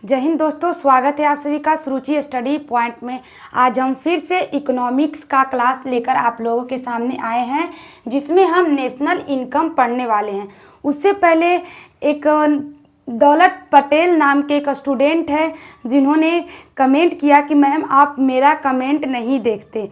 जय हिंद दोस्तों, स्वागत है आप सभी का सुरुचि स्टडी पॉइंट में। आज हम फिर से इकोनॉमिक्स का क्लास लेकर आप लोगों के सामने आए हैं, जिसमें हम नेशनल इनकम पढ़ने वाले हैं। उससे पहले एक दौलत पटेल नाम के एक स्टूडेंट है, जिन्होंने कमेंट किया कि मैम आप मेरा कमेंट नहीं देखते।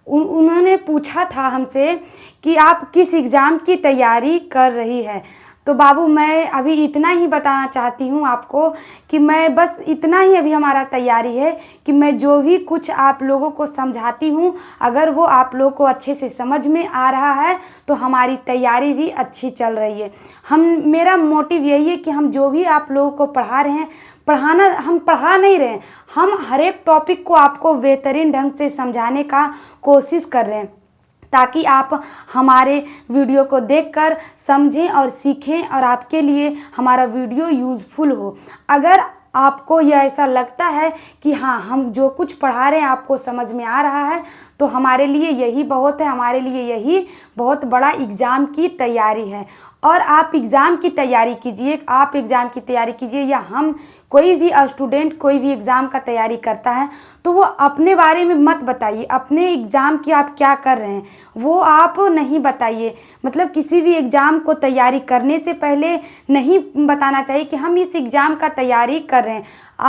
उन्होंने पूछा था हमसे कि आप किस एग्ज़ाम की तैयारी कर रही है। तो बाबू, मैं अभी इतना ही बताना चाहती हूँ आपको कि मैं बस इतना ही अभी हमारा तैयारी है कि मैं जो भी कुछ आप लोगों को समझाती हूँ, अगर वो आप लोगों को अच्छे से समझ में आ रहा है तो हमारी तैयारी भी अच्छी चल रही है। मेरा मोटिव यही है कि हम जो भी आप लोगों को पढ़ा रहे हैं, हम पढ़ा नहीं रहे हैं, हम हर एक टॉपिक को आपको बेहतरीन ढंग से समझाने का कोशिश कर रहे हैं, ताकि आप हमारे वीडियो को देखकर समझें और सीखें और आपके लिए हमारा वीडियो यूज़फुल हो। अगर आपको यह ऐसा लगता है कि हाँ, हम जो कुछ पढ़ा रहे हैं आपको समझ में आ रहा है, तो हमारे लिए यही बहुत है, हमारे लिए यही बहुत बड़ा एग्ज़ाम की तैयारी है। और आप एग्ज़ाम की तैयारी कीजिए, आप एग्ज़ाम की तैयारी कीजिए, या हम कोई भी स्टूडेंट कोई भी एग्ज़ाम का तैयारी करता है तो वो अपने बारे में मत बताइए, अपने एग्ज़ाम की आप क्या कर रहे हैं वो आप नहीं बताइए। मतलब किसी भी एग्ज़ाम को तैयारी करने से पहले नहीं बताना चाहिए कि हम इस एग्ज़ाम का तैयारी कर रहे हैं।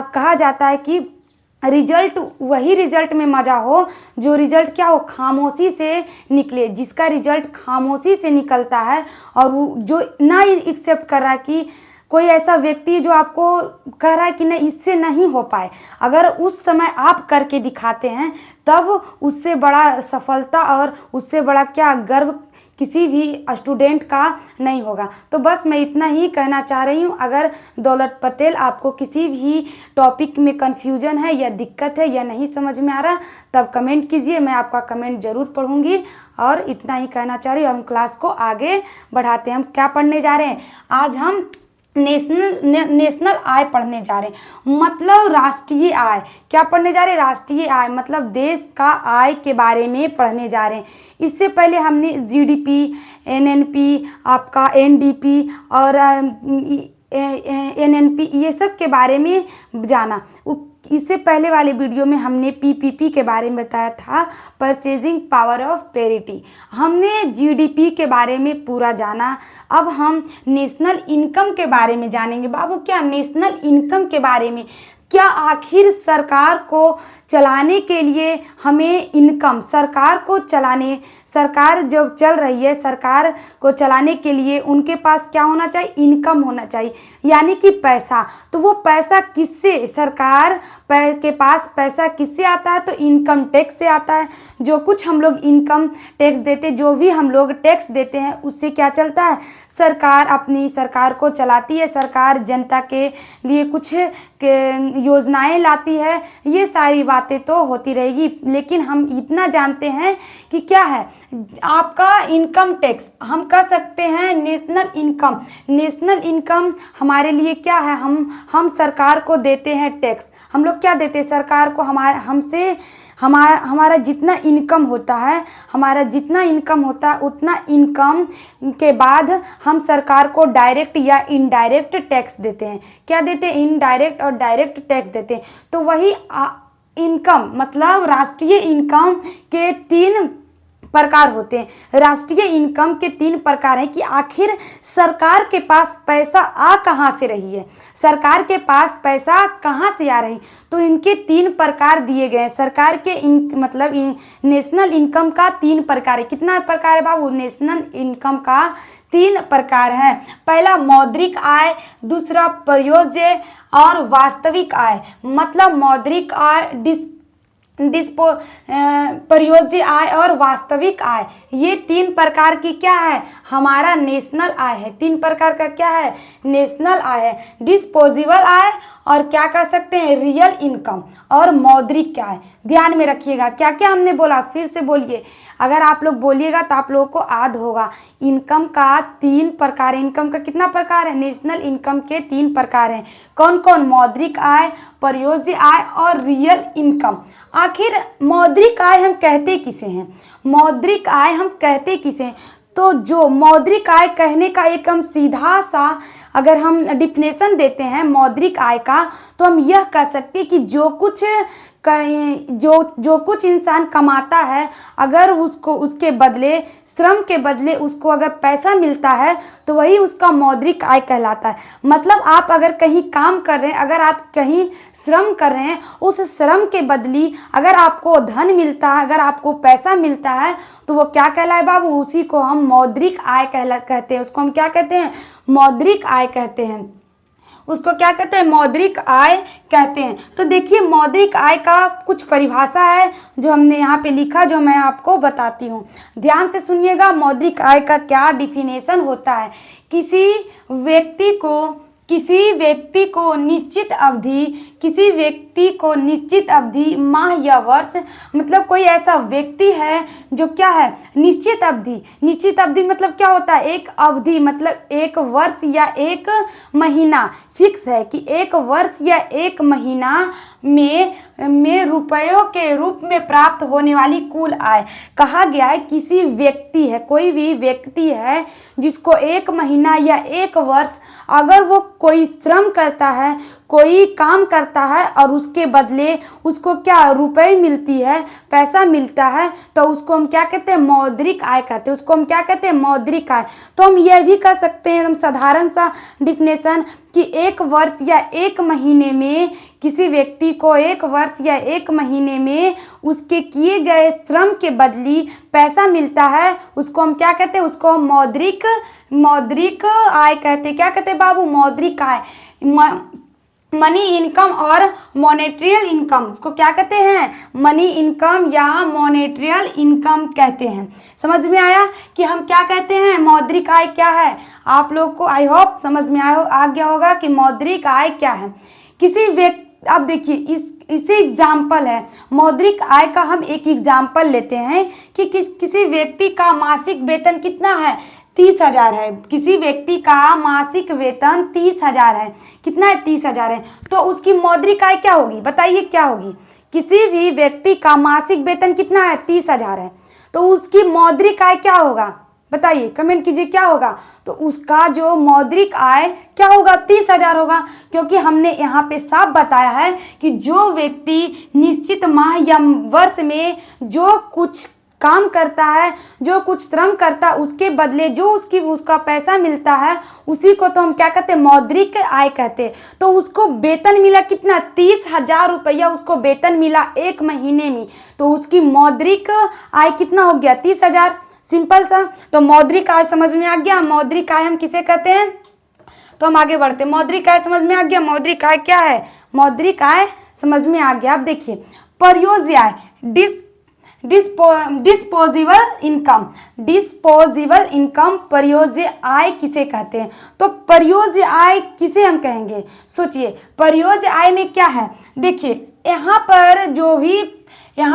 कहा जाता है कि रिजल्ट, वही रिजल्ट में मज़ा हो जो रिजल्ट क्या हो, खामोशी से निकले। जिसका रिजल्ट खामोशी से निकलता है और वो जो ना एक्सेप्ट कर रहा है कि कोई ऐसा व्यक्ति जो आपको कह रहा है कि नहीं, इससे नहीं हो पाए, अगर उस समय आप करके दिखाते हैं तब उससे बड़ा सफलता और उससे बड़ा क्या गर्व किसी भी स्टूडेंट का नहीं होगा। तो बस मैं इतना ही कहना चाह रही हूँ। अगर दौलत पटेल आपको किसी भी टॉपिक में कन्फ्यूजन है या दिक्कत है या नहीं समझ में आ रहा, तब कमेंट कीजिए, मैं आपका कमेंट ज़रूर पढ़ूंगी। और इतना ही कहना चाह रही हूँ। हम क्लास को आगे बढ़ाते हैं। हम क्या पढ़ने जा रहे हैं आज? हम नेशनल आय पढ़ने जा रहे हैं, मतलब राष्ट्रीय आय। क्या पढ़ने जा रहे हैं? राष्ट्रीय आय, मतलब देश का आय के बारे में पढ़ने जा रहे हैं। इससे पहले हमने जीडीपी, एनएनपी, आपका एनडीपी और एनएनपी, ये सब के बारे में जाना। इससे पहले वाले वीडियो में हमने पीपीपी के बारे में बताया था, परचेजिंग पावर ऑफ पेरिटी। हमने जीडीपी के बारे में पूरा जाना। अब हम नेशनल इनकम के बारे में जानेंगे। बाबू, क्या नेशनल इनकम के बारे में, क्या आखिर सरकार को चलाने के लिए हमें इनकम, सरकार जब चल रही है, सरकार को चलाने के लिए उनके पास क्या होना चाहिए? इनकम होना चाहिए, यानी कि पैसा। तो वो पैसा किससे, सरकार के पास पैसा किससे आता है? तो इनकम टैक्स से आता है। जो कुछ हम लोग इनकम टैक्स देते, जो भी हम लोग टैक्स देते हैं, उससे क्या चलता है? सरकार अपनी सरकार को चलाती है। सरकार जनता के लिए कुछ योजनाएं लाती है। ये सारी बातें तो होती रहेगी, लेकिन हम इतना जानते हैं कि क्या है आपका इनकम टैक्स। हम कह सकते हैं नेशनल इनकम। नेशनल इनकम हमारे लिए क्या है? हम सरकार को देते हैं टैक्स। हम लोग क्या देते हैं सरकार को? हमारा जितना इनकम होता है, उतना इनकम के बाद हम सरकार को डायरेक्ट या इनडायरेक्ट टैक्स देते हैं। क्या देते हैं? इनडायरेक्ट और डायरेक्ट टैक्स देते हैं। तो वही इनकम, मतलब राष्ट्रीय इनकम के 3 प्रकार होते हैं। राष्ट्रीय इनकम के 3 प्रकार हैं कि आखिर सरकार के पास पैसा आ कहाँ से रही है, सरकार के पास पैसा कहाँ से आ रही। तो इनके 3 प्रकार दिए गए हैं। सरकार के मतलब नेशनल इनकम का 3 प्रकार है। कितना प्रकार है बाबू? नेशनल इनकम का 3 प्रकार है। पहला मौद्रिक आय, दूसरा प्रयोज्य और वास्तविक आय। मतलब मौद्रिक आय, प्रयोज्य आय और वास्तविक आय, ये 3 प्रकार की क्या है? हमारा नेशनल आय है। 3 प्रकार का क्या है? नेशनल आय है। डिस्पोजेबल आय और क्या कह सकते हैं? रियल इनकम और मौद्रिक आय। ध्यान में रखिएगा क्या क्या हमने बोला, फिर से बोलिए। अगर आप लोग बोलिएगा तो आप लोगों को याद होगा। इनकम का 3 प्रकार है। इनकम का कितना प्रकार है? नेशनल इनकम के 3 प्रकार हैं। कौन कौन? मौद्रिक आय, प्रयोज्य आय और रियल इनकम। आखिर मौद्रिक आय हम कहते किसे हैं? मौद्रिक आय हम कहते किसे हैं? तो जो मौद्रिक आय कहने का एक हम सीधा सा अगर हम डिफिनेशन देते हैं मौद्रिक आय का, तो हम यह कह सकते हैं कि जो कुछ इंसान कमाता है, अगर उसको उसके बदले श्रम के बदले उसको अगर पैसा मिलता है तो वही उसका मौद्रिक आय कहलाता है। मतलब आप अगर कहीं काम कर रहे हैं, अगर आप कहीं श्रम कर रहे हैं, उस श्रम के बदली अगर आपको धन मिलता है, अगर आपको पैसा मिलता है, तो वो क्या कहलाए बाबू, उसी को हम मौद्रिक आय कहते हैं। उसको हम क्या कहते हैं, मौद्रिक आय कहते हैं। उसको क्या कहते हैं, मौद्रिक आय कहते हैं। तो देखिए मौद्रिक आय का कुछ परिभाषा है जो हमने यहाँ पे लिखा, जो मैं आपको बताती हूँ। ध्यान से सुनिएगा, मौद्रिक आय का क्या डिफिनेशन होता है। किसी व्यक्ति को निश्चित अवधि माह या वर्ष, मतलब कोई ऐसा व्यक्ति है जो क्या है, निश्चित अवधि मतलब क्या होता है, एक अवधि मतलब एक वर्ष या एक महीना फिक्स है कि एक वर्ष या एक महीना में रुपयों के रूप में प्राप्त होने वाली कुल आय। कहा गया है किसी व्यक्ति है, कोई भी व्यक्ति है जिसको एक महीना या एक वर्ष अगर वो कोई श्रम करता है, कोई काम करता है और उसके बदले उसको क्या रुपए मिलती है, पैसा मिलता है, तो उसको हम क्या कहते हैं, मौद्रिक आय कहते हैं। उसको हम क्या कहते हैं, मौद्रिक आय। तो हम यह भी कह सकते हैं, हम साधारण सा डिफिनेशन, कि एक वर्ष या एक महीने में किसी व्यक्ति को एक वर्ष या एक महीने में उसके किए गए श्रम के बदली पैसा मिलता है, उसको हम क्या कहते हैं, उसको हम मौद्रिक आय कहते हैं। क्या कहते हैं बाबू, मौद्रिक आय। मनी इनकम और मॉनेटरियल इनकम, उसको क्या कहते हैं, मनी इनकम या मॉनेटरियल इनकम कहते हैं। समझ में आया कि हम क्या कहते हैं, मौद्रिक आय क्या है। आप लोग को आई होप समझ में आ गया होगा कि मौद्रिक आय क्या है। किसी व्यक्ति, अब देखिए इसे एग्जाम्पल है, मौद्रिक आय का हम एक एग्जाम्पल लेते हैं कि किसी व्यक्ति का मासिक वेतन कितना है, 30,000 है। किसी व्यक्ति का मासिक वेतन 30,000 है। कितना है, 30,000 है। तो उसकी मौद्रिक आय क्या होगी, बताइए क्या होगी। किसी भी व्यक्ति का मासिक वेतन कितना है, 30,000 है, तो उसकी मौद्रिक आय क्या होगा, बताइए, कमेंट कीजिए क्या होगा। तो उसका जो मौद्रिक आय क्या होगा, 30,000 होगा। क्योंकि हमने यहाँ पे साफ बताया है कि जो व्यक्ति निश्चित माह या वर्ष में जो कुछ काम करता है, जो कुछ श्रम करता है, उसके बदले जो उसका पैसा मिलता है, उसी को तो हम क्या कहते हैं, मौद्रिक आय कहते हैं। तो उसको वेतन मिला कितना, 30,000 रुपया उसको वेतन मिला एक महीने में, तो उसकी मौद्रिक आय कितना हो गया, 30,000। सिंपल सा। तो मौद्रिक आय समझ में आ गया। मौद्रिक आय हम किसे कहते हैं, तो हम आगे बढ़ते हैं। मौद्रिक आय समझ में आ गया, मौद्रिक आय क्या है, मौद्रिक आय समझ में आ गया। अब देखिए प्रयोज्य आय, डिस्पोजेबल इनकम प्रयोज्य आय किसे कहते हैं। तो प्रयोज्य आय किसे हम कहेंगे, सोचिए प्रयोज्य आय में क्या है। देखिए यहाँ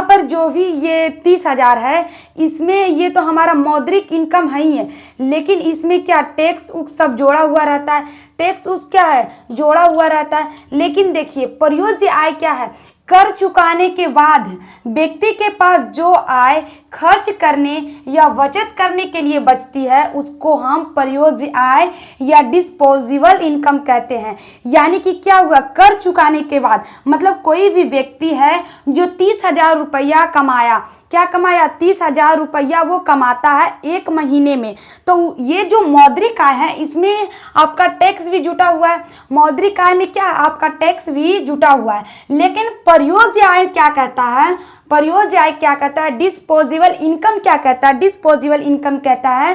पर जो भी ये 30,000 है, इसमें ये तो हमारा मौद्रिक इनकम है ही है, लेकिन इसमें क्या टैक्स उक्स सब जोड़ा हुआ रहता है, टैक्स उस क्या है, जोड़ा हुआ रहता है। लेकिन देखिए प्रयोज्य आय क्या है, कर चुकाने के बाद व्यक्ति के पास जो आय खर्च करने या बचत करने के लिए बचती है, उसको हम प्रयोज्य आय या डिस्पोजेबल इनकम कहते हैं। यानी कि क्या हुआ, कर चुकाने के बाद, मतलब कोई भी व्यक्ति है जो 30,000 रुपया कमाया, क्या कमाया, 30,000 रुपया वो कमाता है एक महीने में, तो ये जो मौद्रिक आय है इसमें आपका टैक्स भी जुटा हुआ है। मौद्रिक आय में क्या, आपका टैक्स भी जुटा हुआ है। लेकिन प्रयोज्य आय क्या कहता है, प्रयोज्य आय क्या कहता है, डिस्पोजेबल इनकम क्या कहता है, डिस्पोजेबल इनकम कहता है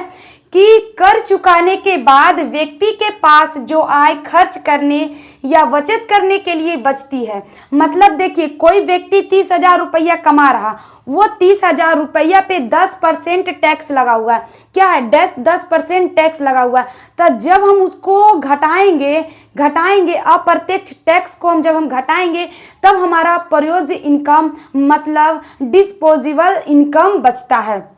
कि कर चुकाने के बाद व्यक्ति के पास जो आय खर्च करने या बचत करने के लिए बचती है। मतलब देखिए कोई व्यक्ति 30,000 रुपया कमा रहा, वो 30,000 रुपया पे 10% टैक्स लगा हुआ है। क्या है, 10% टैक्स लगा हुआ है। तो जब हम उसको घटाएंगे अप्रत्यक्ष टैक्स को जब हम घटाएंगे, तब हमारा प्रयोज्य इनकम मतलब डिस्पोजेबल इनकम बचता है।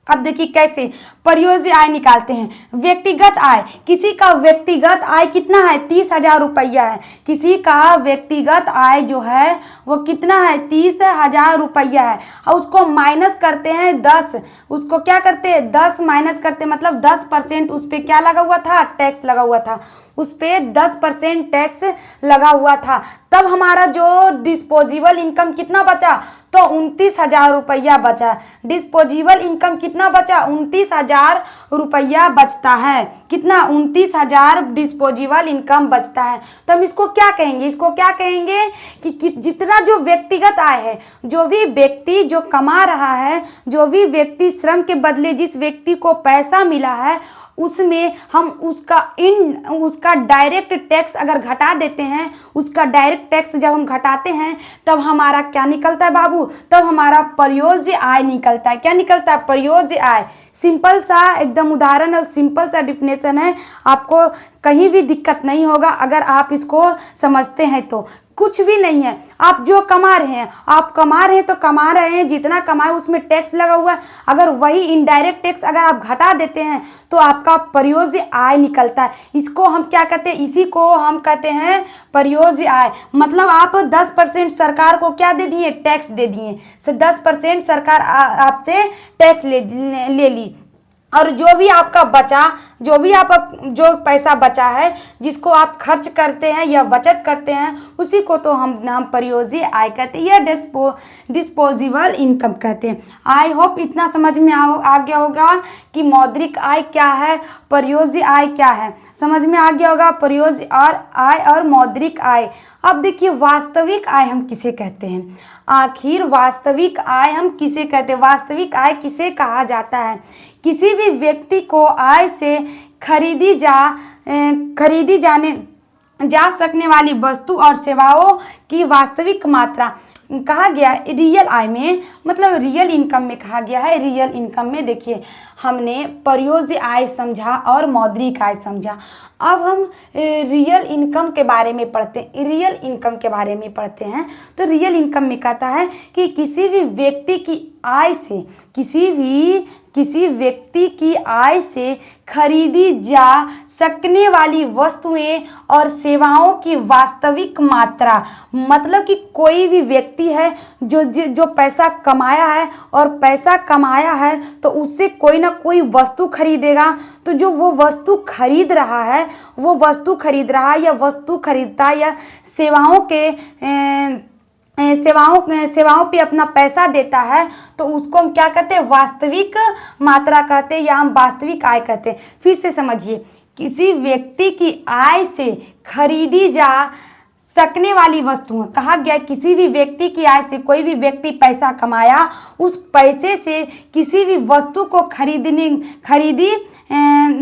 अब देखिए कैसे, परियोज्य आय निकालते हैं। व्यक्तिगत आय, किसी का व्यक्तिगत आय कितना है 30,000 रुपया है। किसी का व्यक्तिगत आय जो है वो कितना है 30,000 रुपया है और उसको माइनस करते हैं 10, उसको क्या करते हैं 10 माइनस करते हैं, मतलब 10% उस पर क्या लगा हुआ था, टैक्स लगा हुआ था, उस पर 10% टैक्स लगा हुआ था। तब हमारा जो डिस्पोजेबल इनकम कितना बचा, तो 29,000 रुपया बचा। डिस्पोजेबल इनकम कितना बचा, 29,000 रुपया बचता है। कितना, 29,000 डिस्पोजेबल इनकम बचता है। तो हम इसको क्या कहेंगे, इसको क्या कहेंगे कि जितना जो व्यक्तिगत आय है, जो भी व्यक्ति जो कमा रहा है, जो भी व्यक्ति श्रम के बदले जिस व्यक्ति को पैसा मिला है, उसमें हम उसका डायरेक्ट टैक्स अगर घटा देते हैं, उसका डायरेक्ट टैक्स जब हम घटाते हैं तब हमारा क्या निकलता है बाबू, तब हमारा परियोज्य आय निकलता है। क्या निकलता है, परियोज्य आय। सिंपल सा एकदम उदाहरण और सिंपल सा डिफिनेशन है, आपको कहीं भी दिक्कत नहीं होगा अगर आप इसको समझते हैं तो। कुछ भी नहीं है, आप जो कमा रहे हैं, आप कमा रहे हैं तो कमा रहे हैं, जितना कमाए उसमें टैक्स लगा हुआ है, अगर वही इनडायरेक्ट टैक्स अगर आप घटा देते हैं तो आपका परियोज्य आय निकलता है। इसको हम क्या कहते हैं, इसी को हम कहते हैं परियोज्य आय। मतलब आप 10% सरकार को क्या दे दिए, टैक्स दे दिए, 10% सरकार आपसे टैक्स ले ली, और जो भी आपका बचा, जो भी आप जो पैसा बचा है जिसको आप खर्च करते हैं या बचत करते हैं, उसी को तो हम परियोज्य आय कहते हैं या डिस्पोजेबल इनकम कहते हैं। आई होप इतना समझ में आ गया होगा कि मौद्रिक आय क्या है, परियोज्य आय क्या है, समझ में आ गया होगा परियोज्य आय और मौद्रिक आय। अब देखिए वास्तविक आय हम किसे कहते हैं, आखिर वास्तविक आय हम किसे कहते हैं, वास्तविक आय किसे कहा जाता है। किसी भी व्यक्ति को आय से खरीदी जा सकने वाली वस्तु और सेवाओं की वास्तविक मात्रा कहा गया रियल आय में, मतलब रियल इनकम में कहा गया है। रियल इनकम में देखिए हमने परियोज्य आय समझा और मौद्रिक आय समझा। अब हम रियल इनकम के बारे में पढ़ते हैं। रियल इनकम के बारे में पढ़ते हैं तो रियल इनकम में कहता है कि किसी भी व्यक्ति की आय से, किसी व्यक्ति की आय से खरीदी जा सकने वाली वस्तुएं और सेवाओं की वास्तविक मात्रा। मतलब कि कोई भी व्यक्ति है जो पैसा कमाया है और पैसा कमाया है तो उससे कोई ना कोई वस्तु खरीदेगा, तो जो वो वस्तु खरीद रहा है, वो वस्तु खरीद रहा है या वस्तु खरीदता है या सेवाओं पे अपना पैसा देता है, तो उसको हम क्या कहते हैं, वास्तविक मात्रा कहते हैं या हम वास्तविक आय कहते हैं। फिर से समझिए, किसी व्यक्ति की आय से खरीदी जा सकने वाली वस्तुएं, कहा गया किसी भी व्यक्ति की आय से, कोई भी व्यक्ति पैसा कमाया, उस पैसे से किसी भी वस्तु को खरीदी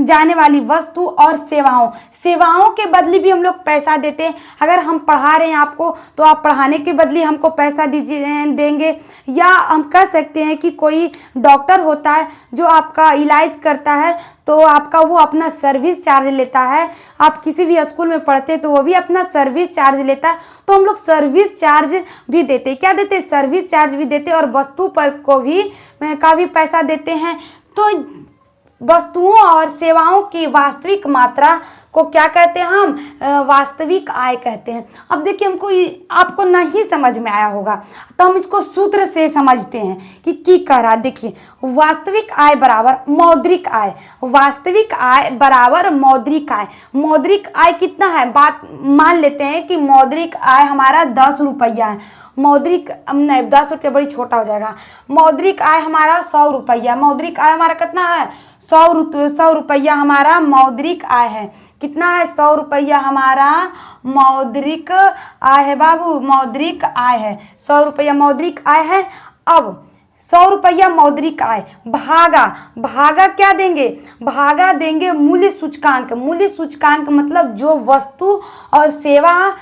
जाने वाली वस्तु और सेवाओं के बदले भी हम लोग पैसा देते हैं। अगर हम पढ़ा रहे हैं आपको तो आप पढ़ाने के बदले हमको पैसा देंगे, या हम कह सकते हैं कि कोई डॉक्टर होता है जो आपका इलाज करता है तो आपका वो अपना सर्विस चार्ज लेता है। आप किसी भी स्कूल में पढ़ते तो वो भी अपना सर्विस चार्ज लेता है, तो हम लोग सर्विस चार्ज भी देते, क्या देते, सर्विस चार्ज भी देते और वस्तु पर का भी पैसा देते हैं। तो वस्तुओं और सेवाओं की वास्तविक मात्रा को क्या कहते हैं, हम वास्तविक आय कहते हैं। अब देखिए आपको नहीं समझ में आया होगा तो हम इसको सूत्र से समझते हैं कि कह रहा। देखिए वास्तविक आय बराबर मौद्रिक आय, वास्तविक आय बराबर मौद्रिक आय। मौद्रिक आय कितना है, बात मान लेते हैं कि मौद्रिक आय हमारा 10 रुपया है। मौद्रिक नहीं, 10 रुपया बड़ी छोटा हो जाएगा। मौद्रिक आय हमारा 100 रुपया, मौद्रिक आय हमारा कितना है, 100 रुपया हमारा मौद्रिक आय है। कितना है, 100 रुपया हमारा मौद्रिक आय है बाबू, मौद्रिक आय है, 100 रुपया मौद्रिक आय है। अब 100 रुपया मौद्रिक आय भागा क्या देंगे, भागा देंगे मूल्य सूचकांक। मूल्य सूचकांक मतलब जो वस्तु और सेवा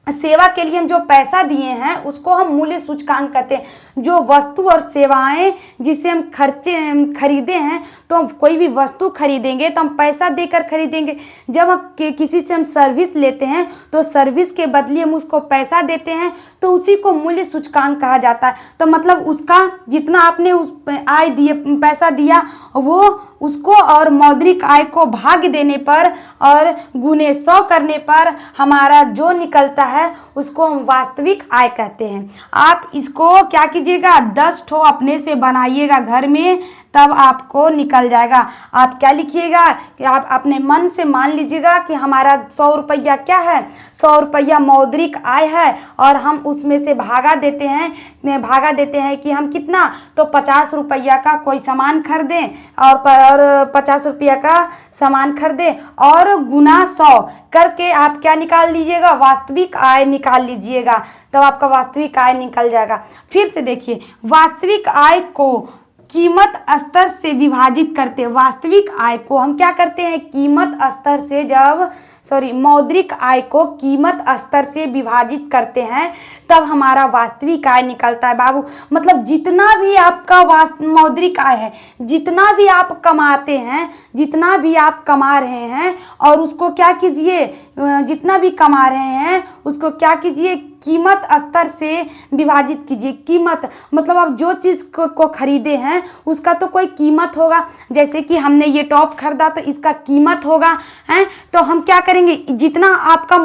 सेवा के लिए हम जो पैसा दिए हैं उसको हम मूल्य सूचकांक कहते हैं। जो वस्तु और सेवाएं जिसे हम खरीदे हैं, तो हम कोई भी वस्तु खरीदेंगे तो हम पैसा देकर खरीदेंगे। जब हम किसी से हम सर्विस लेते हैं तो सर्विस के बदले हम उसको पैसा देते हैं, तो उसी को मूल्य सूचकांक कहा जाता है। तो मतलब उसका जितना आपने उस आय दिए, पैसा दिया, वो उसको और मौद्रिक आय को भाग देने पर और गुने 100 करने पर हमारा जो निकलता है उसको हम वास्तविक आय कहते हैं। आप इसको क्या कीजिएगा, 10 ठो अपने से बनाइएगा घर में, तब आपको निकल जाएगा। आप क्या लिखिएगा कि आप अपने मन से मान लीजिएगा कि हमारा 100 रुपया क्या है, 100 रुपया मौद्रिक आय है, और हम उसमें से भागा देते हैं कि हम कितना, तो 50 रुपया का कोई सामान खरीदें और 50 रुपया का सामान खरीदें और गुना 100 करके आप क्या निकाल लीजिएगा, वास्तविक आय निकाल लीजिएगा, तब आपका वास्तविक आय निकल जाएगा। फिर से देखिए, वास्तविक आय को कीमत स्तर से विभाजित करते हैं। वास्तविक आय को हम क्या करते हैं, कीमत स्तर से मौद्रिक आय को कीमत स्तर से विभाजित करते हैं, तब हमारा वास्तविक आय निकलता है बाबू। मतलब जितना भी आपका मौद्रिक आय है, जितना भी आप कमाते हैं, जितना भी आप कमा रहे हैं, और उसको क्या कीजिए, जितना भी कमा रहे हैं उसको क्या कीजिए, कीमत स्तर से विभाजित कीजिए। कीमत मतलब आप जो चीज़ को खरीदे हैं उसका तो कोई कीमत होगा। जैसे कि हमने ये टॉप खरीदा तो इसका कीमत होगा, हैं, तो हम क्या करेंगे, जितना आपका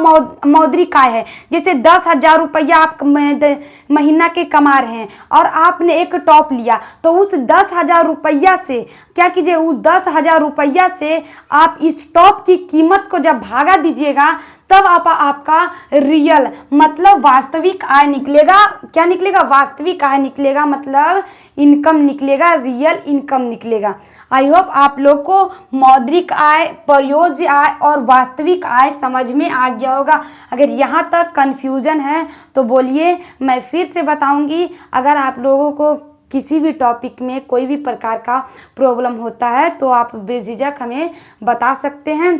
मौद्रिक आय है, जैसे 10,000 रुपया आप महीना के कमा रहे हैं और आपने एक टॉप लिया, तो उस 10,000 रुपया से क्या कीजिए, उस 10,000 रुपया से आप इस टॉप की कीमत को जब भागा दीजिएगा, तब आपका रियल मतलब वास्तविक आय निकलेगा। क्या निकलेगा, वास्तविक आय निकलेगा, मतलब इनकम निकलेगा, रियल इनकम निकलेगा। आई होप आप लोग को मौद्रिक आय, प्रयोज्य आय और वास्तविक आय समझ में आ गया होगा। अगर यहाँ तक कन्फ्यूजन है तो बोलिए, मैं फिर से बताऊंगी। अगर आप लोगों को किसी भी टॉपिक में कोई भी प्रकार का प्रॉब्लम होता है तो आप बेझिझक हमें बता सकते हैं।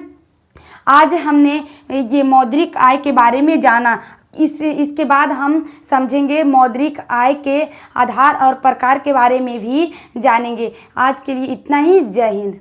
आज हमने ये मौद्रिक आय के बारे में जाना। इसके बाद हम समझेंगे मौद्रिक आय के आधार और प्रकार के बारे में भी जानेंगे। आज के लिए इतना ही। जय हिंद।